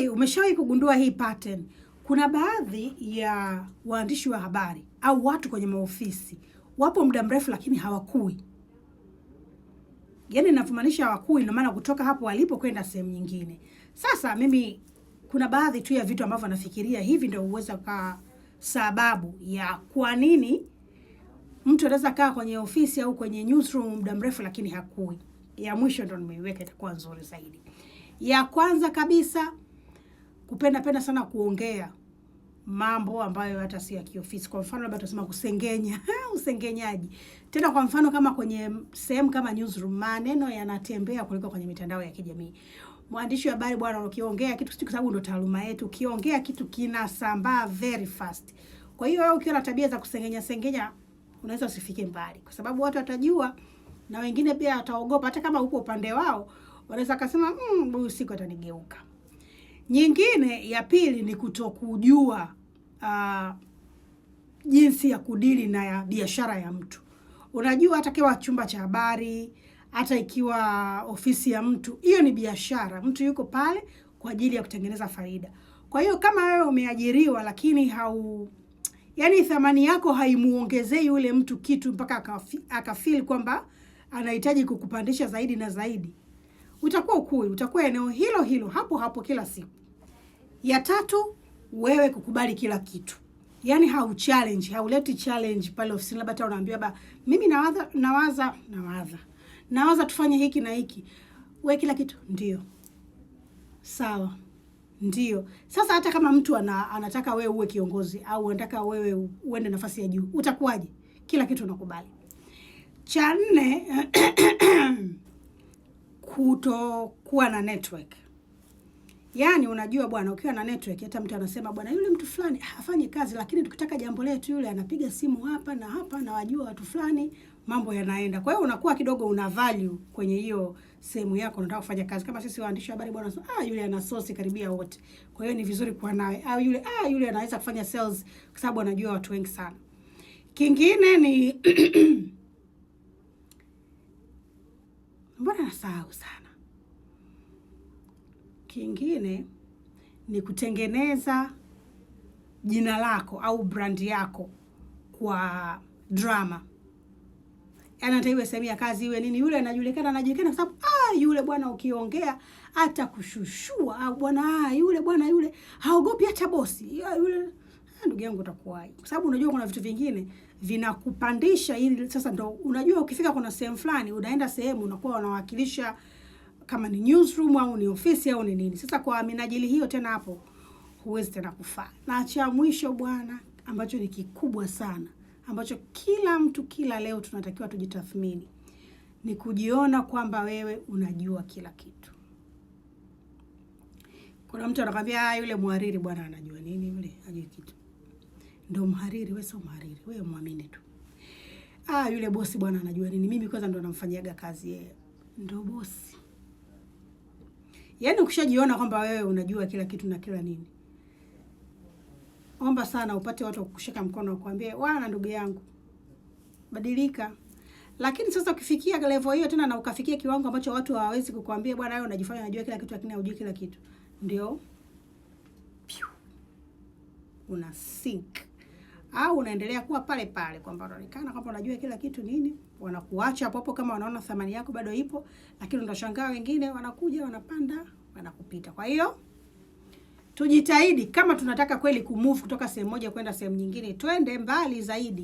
Hivi umeshawahi kugundua hii pattern? Kuna baadhi ya waandishi wa habari au watu kwenye maofisi wapo muda mrefu lakini hawakui. Yaani ninapomaanisha hawakui ina maana kutoka hapo walipo kwenda sehemu nyingine. Sasa mimi kuna baadhi tu ya vitu ambavyo nafikiria hivi ndio uweza ka sababu ya kwa nini mtu anaweza kaa kwenye ofisi au kwenye newsroom muda mrefu lakini hakui. Ya mwisho ndio nimeiweka itakuwa nzuri zaidi. Ya kwanza kabisa, kupenda sana kuongea mambo ambayo hata si ya kiofisi. Kwa mfano labda tunasema kusengenya, usengenyaji. Tena kwa mfano kama kwenye sehemu kama newsroom, maneno yanatembea kuliko kwenye mitandao ya kijamii. Mwandishi wa habari bwana, ukiongea kitu kwa sababu ndo taaluma yetu, ukiongea kitu kinasambaa very fast. Kwa hiyo wewe ukiwa na tabia za sengenya, unaweza usifike mbali. Kwa sababu watu watajua na wengine pia wataogopa hata kama uko upande wao, wanaweza kusema huyu siku atanigeuka. Nyingine ya pili ni kutokujua jinsi ya kudili na ya biashara ya mtu. Unajua hata kiwa chumba cha habari, hata ikiwa ofisi ya mtu, hiyo ni biashara. Mtu yuko pale kwa ajili ya kutengeneza faida. Kwa hiyo kama wewe umeajiriwa lakini yani thamani yako haimuongezei yule mtu kitu mpaka akafeel kwamba anahitaji kukupandisha zaidi na zaidi, utakuwa ukui, utakuwa eneo hilo hapo kila siku. Ya tatu, wewe kukubali kila kitu. Yaani hauleti challenge pale ofisini, labda hata unaambiwa mimi nawaza tufanye hiki na hiki. Wewe kila kitu ndio. Sawa. Ndio. Sasa hata kama mtu anataka wewe uwe kiongozi au anataka wewe uende nafasi ya juu, utakuwaje? Kila kitu unakubali. Cha nne, kutokuwa na network. Yaani unajua bwana, ukiwa na network hata mtu anasema bwana yule mtu fulani hafanyi kazi, lakini tukitaka jambo letu yule anapiga simu hapa na wajua watu fulani, mambo yanaenda. Kwa hiyo unakuwa kidogo una value kwenye hiyo sehemu yako unataka kufanya kazi. Kama sisi waandishi wa habari bwana, yule ana source karibia wote. Kwa hiyo ni vizuri kuwa nawe. Au yule anaweza kufanya sales kwa sababu anajua watu wengi sana. Kingine ni mbona nasahau sana. Kingine ni kutengeneza jina lako au brand yako kwa drama. Yaani hata iwe sehemu ya kazi iwe nini, yule anajulikana kwa sababu yule bwana ukiongea hata kushushua, au bwana yule haogopi hata bosi. Yule ndugu yangu utakuwaje? Kwa sababu unajua kuna vitu vingine vinakupandisha ili sasa ndo unajua ukifika kuna sehemu fulani, unaenda sehemu unakuwa unawakilisha kama ni newsroom au ni ofisi au ni nini. Sasa kwa minajili hiyo tena hapo huwezi tena kufaa. Na cha mwisho bwana, ambacho ni kikubwa sana, ambacho kila mtu kila leo tunatakiwa tujitathmini, ni kujiona kwamba wewe unajua kila kitu. Kuna mtu anakuambia yule mhariri bwana anajua nini, yule hajui kitu. Ndio mhariri, wewe sio mhariri, wewe muamini tu. Yule bosi bwana anajua nini, mimi kwanza ndo namfanyiaga kazi yeye. Ndio bosi. Yaani ukishajiona kwamba wewe unajua kila kitu na kila nini, omba sana upate watu kukushika mkono wakwambie, "Wana ndugu yangu, badilika." Lakini sasa ukifikia level hiyo tena na ukafikia kiwango ambacho watu hawawezi kukuambia, "Bwana wewe unajifanya unajua kila kitu lakini hujui kila kitu." Ndio una sink. Au unaendelea kuwa pale kwamba unaonekana kwamba unajua kila kitu nini, wanakuacha hapo kama wanaona thamani yako bado ipo, lakini unashangaa wengine wanakuja wanapanda wanakupita. Kwa hiyo tujitahidi kama tunataka kweli kumove kutoka sehemu moja kwenda sehemu nyingine, twende mbali zaidi.